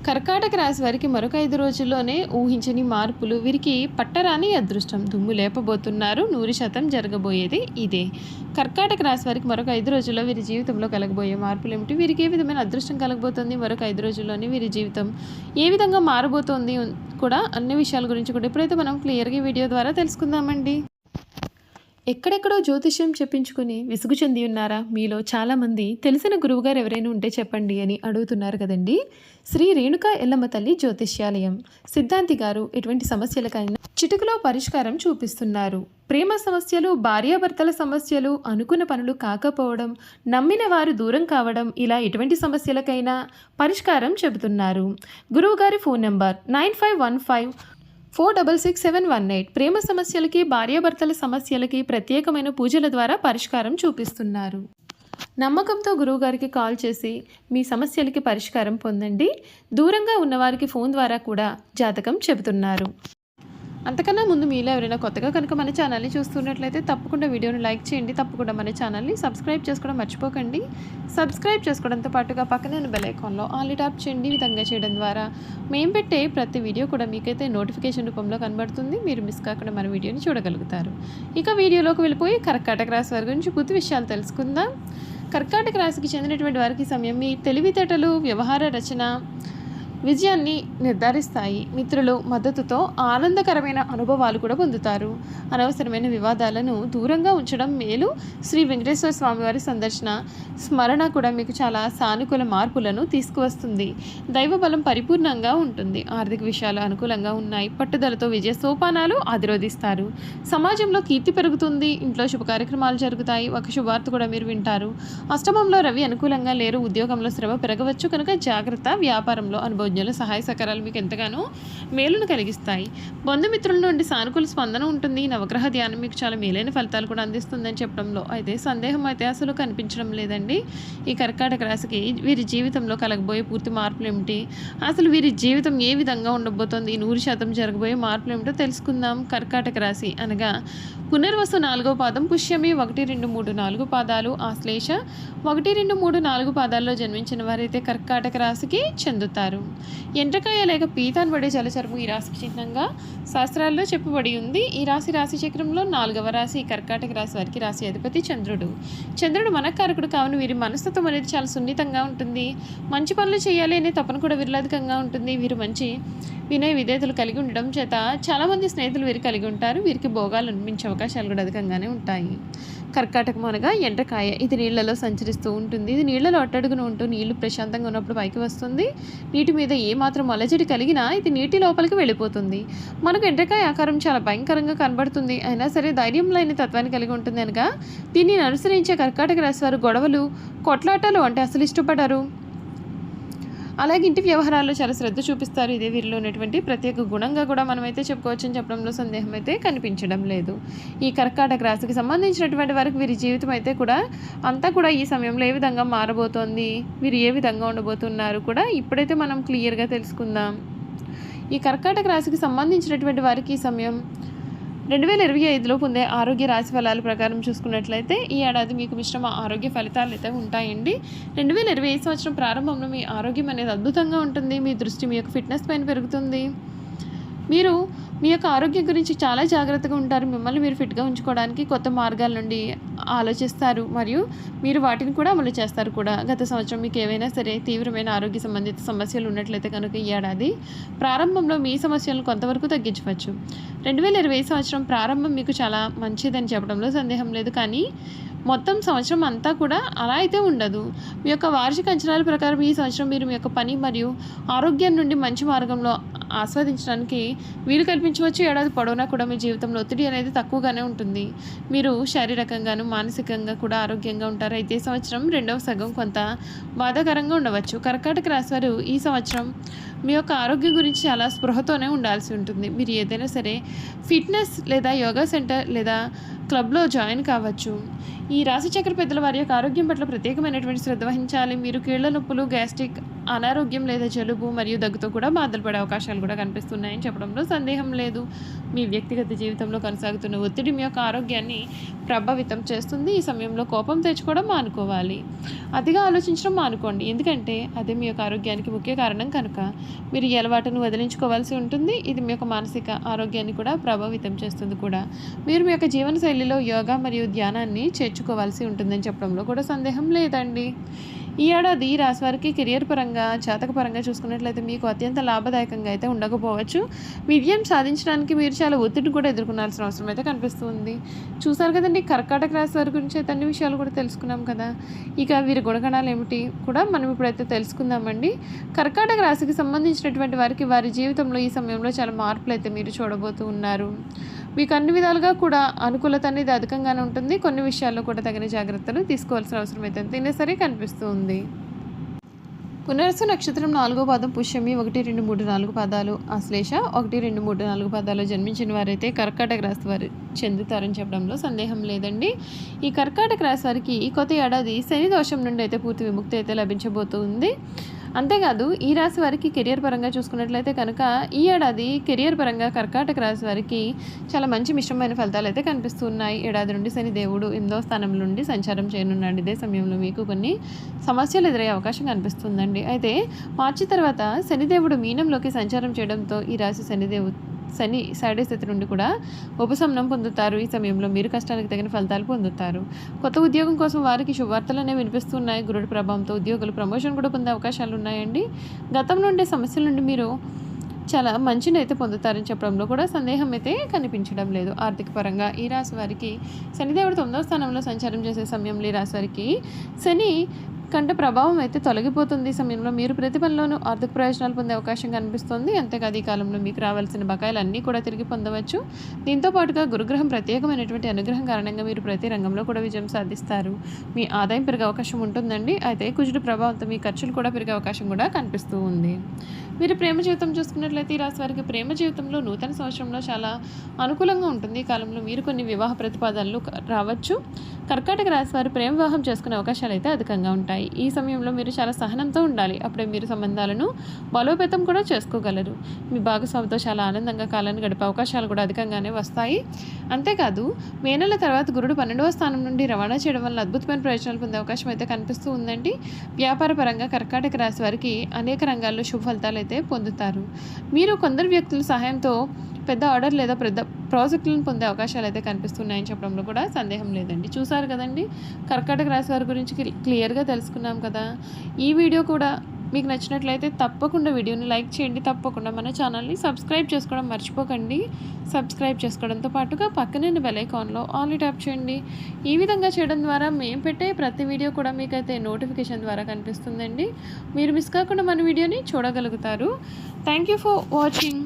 కర్కాటక రాశి వారికి మరొక 5 రోజుల్లోనే ఊహించని మార్పులు. వీరికి పట్టరాని అదృష్టం. దుమ్ము లేపబోతున్నారు. 100% జరగబోయేది ఇదే. కర్కాటక రాశి వారికి మరొక 5 రోజుల్లో వీరి జీవితంలో కలగబోయే మార్పులేమిటి? వీరికి ఏ విధమైన అదృష్టం కలగబోతుంది? మరొక 5 రోజుల్లోనే వీరి జీవితం ఏ విధంగా మారబోతోంది కూడా అన్ని విషయాల గురించి కూడా ఇప్పుడైతే మనం క్లియర్‌గా ఈ వీడియో ద్వారా తెలుసుకుందామండి. ఎక్కడెక్కడో జ్యోతిష్యం చెప్పించుకొని విసుగు చెంది ఉన్నారా? మీలో చాలామంది తెలిసిన గురువుగారు ఎవరైనా ఉంటే చెప్పండి అని అడుగుతున్నారు కదండి. శ్రీ రేణుకా ఎల్లమ్మ తల్లి జ్యోతిష్యాలయం సిద్ధాంతి గారు ఎటువంటి సమస్యలకైనా చిటికలో పరిష్కారం చూపిస్తున్నారు. ప్రేమ సమస్యలు, భార్యాభర్తల సమస్యలు, అనుకున్న పనులు కాకపోవడం, నమ్మిన వారు దూరం కావడం, ఇలా ఎటువంటి సమస్యలకైనా పరిష్కారం చెబుతున్నారు. గురువుగారి ఫోన్ నంబర్ 9515466718. ప్రేమ సమస్యలకి, భార్యాభర్తల సమస్యలకి ప్రత్యేకమైన పూజల ద్వారా పరిష్కారం చూపిస్తున్నారు. నమ్మకంతో గురువుగారికి కాల్ చేసి మీ సమస్యలకి పరిష్కారం పొందండి. దూరంగా ఉన్నవారికి ఫోన్ ద్వారా కూడా జాతకం చెబుతున్నారు. అంతకన్నా ముందు మీలో ఎవరైనా కొత్తగా కనుక మన ఛానల్ని చూస్తున్నట్లయితే తప్పకుండా వీడియోని లైక్ చేయండి. తప్పకుండా మన ఛానల్ని సబ్స్క్రైబ్ చేసుకోవడం మర్చిపోకండి. సబ్స్క్రైబ్ చేసుకోవడంతో పాటుగా పక్కనే ఉన్న బెల్ ఐకాన్లో ఆల్ ట్యాప్ చేయండి. ఈ విధంగా చేయడం ద్వారా మేము పెట్టే ప్రతి వీడియో కూడా మీకైతే నోటిఫికేషన్ రూపంలో కనబడుతుంది. మీరు మిస్ కాకుండా మన వీడియోని చూడగలుగుతారు. ఇక వీడియోలోకి వెళ్ళిపోయి కర్కాటక రాశి వారి గురించి పూర్తి విషయాలు తెలుసుకుందాం. కర్కాటక రాశికి చెందినటువంటి వారికి సమయం మీ తెలివితేటలు, వ్యవహార రచన విజయాన్ని నిర్ధారిస్తాయి. మిత్రులు మద్దతుతో ఆనందకరమైన అనుభవాలు కూడా పొందుతారు. అనవసరమైన వివాదాలను దూరంగా ఉంచడం మేలు. శ్రీ వెంకటేశ్వర స్వామివారి సందర్శన, స్మరణ కూడా మీకు చాలా సానుకూల మార్పులను తీసుకువస్తుంది. దైవబలం పరిపూర్ణంగా ఉంటుంది. ఆర్థిక విషయాలు అనుకూలంగా ఉన్నాయి. పట్టుదలతో విజయ సోపానాలు అధిరోధిస్తారు. సమాజంలో కీర్తి పెరుగుతుంది. ఇంట్లో శుభ కార్యక్రమాలు జరుగుతాయి. ఒక శుభార్త కూడా మీరు వింటారు. అష్టమంలో రవి అనుకూలంగా లేరు. ఉద్యోగంలో శ్రమ పెరగవచ్చు కనుక జాగ్రత్త. వ్యాపారంలో అనుభవం సహాయ సహకారాలు మీకు ఎంతగానో మేలును కలిగిస్తాయి. బంధుమిత్రుల నుండి సానుకూల స్పందన ఉంటుంది. నవగ్రహ ధ్యానం మీకు చాలా మేలైన ఫలితాలు కూడా అందిస్తుందని చెప్పడంలో అయితే సందేహం అయితే అసలు కనిపించడం లేదండి. ఈ కర్కాటక రాశికి వీరి జీవితంలో కలగబోయే పూర్తి మార్పులు ఏమిటి, అసలు వీరి జీవితం ఏ విధంగా ఉండబోతోంది, 100% జరగబోయే మార్పులు ఏమిటో తెలుసుకుందాం. కర్కాటక రాశి అనగా పునర్వసు 4వ పాదం, పుష్యమి 1, 2, 3, 4 పాదాలు, ఆశ్లేష 1, 2, 3, 4 పాదాల్లో జన్మించిన వారైతే కర్కాటక రాశికి చెందుతారు. ఎండ్రకాయ లేక పీతాన్ పడే జలచరము ఈ రాశికి చిహ్నంగా శాస్త్రాల్లో చెప్పబడి ఉంది. ఈ రాశి చక్రంలో 4వ రాశి. కర్కాటక రాశి వారికి రాశి అధిపతి చంద్రుడు. చంద్రుడు మనకారకుడు కావున వీరి మనస్తత్వం అనేది చాలా సున్నితంగా ఉంటుంది. మంచి పనులు చేయాలి అనే తపన కూడా వీరిలో అధికంగా ఉంటుంది. వీరు మంచి వినయ విధేయతలు కలిగి ఉండడం చేత చాలామంది స్నేహితులు వీరు కలిగి ఉంటారు. వీరికి భోగాలు అనిపించే అవకాశాలు కూడా అధికంగానే ఉంటాయి. కర్కాటకం అనగా ఎండ్రకాయ. ఇది నీళ్లలో సంచరిస్తూ ఉంటుంది. ఇది నీళ్లలో అట్టడుగున ఉంటూ నీళ్లు ప్రశాంతంగా ఉన్నప్పుడు పైకి వస్తుంది. నీటి మీద ఏమాత్రం అలజడి కలిగినా ఇది నీటి లోపలికి వెళ్ళిపోతుంది. మనకు ఎండ్రకాయ ఆకారం చాలా భయంకరంగా కనబడుతుంది. అయినా సరే ధైర్యం లేని తత్వాన్ని కలిగి ఉంటుంది. అనగా దీనిని అనుసరించే కర్కాటక రాశి వారు గొడవలు, కొట్లాటలు అంటే అసలు ఇష్టపడరు. అలాగే ఇంటి వ్యవహారాల్లో చాలా శ్రద్ధ చూపిస్తారు. ఇదే వీరిలో ఉన్నటువంటి ప్రత్యేక గుణంగా కూడా మనమైతే చెప్పుకోవచ్చని చెప్పడంలో సందేహం అయితే కనిపించడం లేదు. ఈ కర్కాటక రాశికి సంబంధించినటువంటి వారికి వీరి జీవితం అయితే కూడా అంతా కూడా ఈ సమయంలో ఏ విధంగా మారబోతోంది, వీరు ఏ విధంగా ఉండబోతున్నారు కూడా ఇప్పుడైతే మనం క్లియర్గా తెలుసుకుందాం. ఈ కర్కాటక రాశికి సంబంధించినటువంటి వారికి ఈ సమయం 2025లో పొందే ఆరోగ్య రాశి ఫలాల ప్రకారం చూసుకున్నట్లయితే ఈ ఏడాది మీకు మిశ్రమ ఆరోగ్య ఫలితాలు అయితే ఉంటాయండి. 2025 సంవత్సరం ప్రారంభంలో మీ ఆరోగ్యం అనేది అద్భుతంగా ఉంటుంది. మీ దృష్టి మీ యొక్క ఫిట్నెస్ పైన పెరుగుతుంది. మీరు మీ యొక్క ఆరోగ్యం గురించి చాలా జాగ్రత్తగా ఉంటారు. మిమ్మల్ని మీరు ఫిట్గా ఉంచుకోవడానికి కొత్త మార్గాల నుండి ఆలోచిస్తారు మరియు మీరు వాటిని కూడా అమలు చేస్తారు కూడా. గత సంవత్సరం మీకు ఏవైనా సరే తీవ్రమైన ఆరోగ్య సంబంధిత సమస్యలు ఉన్నట్లయితే కనుక ఈ ఏడాది ప్రారంభంలో మీ సమస్యలను కొంతవరకు తగ్గించవచ్చు. 2020 సంవత్సరం ప్రారంభం మీకు చాలా మంచిదని చెప్పడంలో సందేహం లేదు. కానీ మొత్తం సంవత్సరం అంతా కూడా అలా అయితే ఉండదు. మీ యొక్క వార్షిక అంచనాల ప్రకారం ఈ సంవత్సరం మీరు మీ యొక్క పని మరియు ఆరోగ్యం నుండి మంచి మార్గంలో ఆస్వాదించడానికి వీలు కల్పించవచ్చు. ఏడాది పొడవునా కూడా మీ జీవితంలో ఒత్తిడి అనేది తక్కువగానే ఉంటుంది. మీరు శారీరకంగాను మానసికంగా కూడా ఆరోగ్యంగా ఉంటారు. అయితే ఈ సంవత్సరం రెండవ సగం కొంత బాధాకరంగా ఉండవచ్చు. కర్కాటక రాశి వారు ఈ సంవత్సరం మీ యొక్క ఆరోగ్యం గురించి చాలా స్పృహతోనే ఉండాల్సి ఉంటుంది. మీరు ఏదైనా సరే ఫిట్నెస్ లేదా యోగా సెంటర్ లేదా క్లబ్లో జాయిన్ కావచ్చు. ఈ రాశిచక్ర పెద్దల వారి యొక్క ఆరోగ్యం పట్ల ప్రత్యేకమైనటువంటి శ్రద్ధ వహించాలి. మీరు కీళ్ల నొప్పులు, గ్యాస్ట్రిక్ అనారోగ్యం లేదా జలుబు మరియు దగ్గుతో కూడా బాధలు పడే అవకాశాలు కూడా కనిపిస్తున్నాయని చెప్పడంలో సందేహం లేదు. మీ వ్యక్తిగత జీవితంలో కొనసాగుతున్న ఒత్తిడి మీ యొక్క ఆరోగ్యాన్ని ప్రభావితం చేస్తుంది. ఈ సమయంలో కోపం తెచ్చుకోవడం మానుకోవాలి. అతిగా ఆలోచించడం మానుకోండి, ఎందుకంటే అదే మీ యొక్క ఆరోగ్యానికి ముఖ్య కారణం కనుక మీరు ఈ అలవాటును వదిలించుకోవాల్సి ఉంటుంది. ఇది మీ యొక్క మానసిక ఆరోగ్యాన్ని కూడా ప్రభావితం చేస్తుంది కూడా. మీరు మీ యొక్క జీవన శైలిలో యోగా మరియు ధ్యానాన్ని చేర్చుకోవాల్సి ఉంటుందని చెప్పడంలో కూడా సందేహం లేదండి. ఈ ఏడాది ఈ రాశి వారికి కెరియర్ పరంగా, జాతక పరంగా చూసుకున్నట్లయితే మీకు అత్యంత లాభదాయకంగా అయితే ఉండకపోవచ్చు. విజయం సాధించడానికి మీరు చాలా ఒత్తిడి కూడా ఎదుర్కొనాల్సిన అవసరం అయితే కనిపిస్తుంది. చూసారు కదండి, కర్కాటక రాశి వారి గురించి అయితే అన్ని విషయాలు కూడా తెలుసుకున్నాం కదా. ఇక వీరి గుణగణాలు ఏమిటి కూడా మనం ఇప్పుడైతే తెలుసుకుందామండి. కర్కాటక రాశికి సంబంధించినటువంటి వారికి వారి జీవితంలో ఈ సమయంలో చాలా మార్పులు అయితే మీరు చూడబోతూ ఉన్నారు. మీకు అన్ని విధాలుగా కూడా అనుకూలత అనేది అధికంగానే ఉంటుంది. కొన్ని విషయాల్లో కూడా తగిన జాగ్రత్తలు తీసుకోవాల్సిన అవసరం అయితే ఎంతైనా సరే కనిపిస్తూ ఉంది. పునర్సు నక్షత్రం 4వ పాదం, పుష్యమి 1, 2, 3, 4 పాదాలు, ఆశ్లేష 1, 2, 3, 4 పాదాలు జన్మించిన వారైతే కర్కాటక రాశి వారు చెందుతారని చెప్పడంలో సందేహం లేదండి. ఈ కర్కాటక రాశి వారికి ఈ కొత్త ఏడాది శని దోషం నుండి అయితే పూర్తి విముక్తి అయితే లభించబోతుంది. అంతేకాదు ఈ రాశి వారికి కెరియర్ పరంగా చూసుకున్నట్లయితే కనుక ఈ ఏడాది కెరియర్ పరంగా కర్కాటక రాశి వారికి చాలా మంచి మిశ్రమమైన ఫలితాలు అయితే కనిపిస్తున్నాయి. ఏడాది నుండి శని దేవుడు 8వ స్థానం నుండి సంచారం చేయనున్నాడు. ఇదే సమయంలో మీకు కొన్ని సమస్యలు ఎదురయ్యే అవకాశం కనిపిస్తుందండి. అయితే మార్చి తర్వాత శనిదేవుడు మీనంలోకి సంచారం చేయడంతో ఈ రాశి శని సైడ్ స్థితి నుండి కూడా ఉపశమనం పొందుతారు. ఈ సమయంలో మీరు కష్టానికి తగిన ఫలితాలు పొందుతారు. కొత్త ఉద్యోగం కోసం వారికి శుభవార్తలు అనేవి వినిపిస్తున్నాయి. గురుడి ప్రభావంతో ఉద్యోగులు ప్రమోషన్ కూడా పొందే అవకాశాలు ఉన్నాయండి. గతంలో ఉండే సమస్యల నుండి మీరు చాలా మంచిని అయితే పొందుతారని చెప్పడంలో కూడా సందేహం అయితే కనిపించడం లేదు. ఆర్థిక పరంగా ఈ రాశి వారికి శనిదేవుడు 9వ స్థానంలో సంచారం చేసే సమయంలో ఈ రాశి వారికి శని కంటే ప్రభావం అయితే తొలగిపోతుంది. ఈ సమయంలో మీరు ప్రతి పనిలోనూ ఆర్థిక ప్రయోజనాలు పొందే అవకాశం కనిపిస్తుంది. అంతేకాదు ఈ కాలంలో మీకు రావాల్సిన బకాయిలు అన్నీ కూడా తిరిగి పొందవచ్చు. దీంతో పాటుగా గురుగ్రహం ప్రత్యేకమైనటువంటి అనుగ్రహం కారణంగా మీరు ప్రతి రంగంలో కూడా విజయం సాధిస్తారు. మీ ఆదాయం పెరిగే అవకాశం ఉంటుందండి. అయితే కుజుడు ప్రభావంతో మీ ఖర్చులు కూడా పెరిగే అవకాశం కూడా కనిపిస్తూ ఉంది. మీరు ప్రేమ జీవితం చూసుకున్నట్లయితే ఈ రాశి వారికి ప్రేమ జీవితంలో నూతన సంవత్సరంలో చాలా అనుకూలంగా ఉంటుంది. ఈ కాలంలో మీరు కొన్ని వివాహ ప్రతిపాదనలు రావచ్చు. కర్కాటక రాశి వారు ప్రేమ వివాహం చేసుకునే అవకాశాలు అయితే అధికంగా ఉంటాయి. ఈ సమయంలో మీరు చాలా సహనంతో ఉండాలి. అప్పుడే మీరు సంబంధాలను బలోపేతం కూడా చేసుకోగలరు. మీ భాగస్వామితో చాలా ఆనందంగా కాలాన్ని గడిపే అవకాశాలు కూడా అధికంగానే వస్తాయి. అంతేకాదు మే నెల తర్వాత గురుడు 12వ స్థానం నుండి రవాణా చేయడం వల్ల అద్భుతమైన ప్రయోజనాలు పొందే అవకాశం అయితే కనిపిస్తూ ఉందండి. వ్యాపార పరంగా కర్కాటక రాశి వారికి అనేక రంగాల్లో శుభ ఫలితాలు అయితే పొందుతారు. మీరు కొందరు వ్యక్తుల సహాయంతో పెద్ద ఆర్డర్ లేదా పెద్ద ప్రాజెక్టులను పొందే అవకాశాలు అయితే కనిపిస్తున్నాయని చెప్పడంలో కూడా సందేహం లేదండి. చూసారు కదండి, కర్కాటక రాశి వారి గురించి క్లియర్గా తెలుసుకున్నాం కదా. ఈ వీడియో కూడా మీకు నచ్చినట్లయితే తప్పకుండా వీడియోని లైక్ చేయండి. తప్పకుండా మన ఛానల్ని సబ్స్క్రైబ్ చేసుకోవడం మర్చిపోకండి. సబ్స్క్రైబ్ చేసుకోవడంతో పాటుగా పక్కనే బెల్ ఐకాన్లో ఆల్ ట్యాప్ చేయండి. ఈ విధంగా చేయడం ద్వారా మేము పెట్టే ప్రతి వీడియో కూడా మీకైతే నోటిఫికేషన్ ద్వారా కనిపిస్తుందండి. మీరు మిస్ కాకుండా మన వీడియోని చూడగలుగుతారు. Thank you for watching.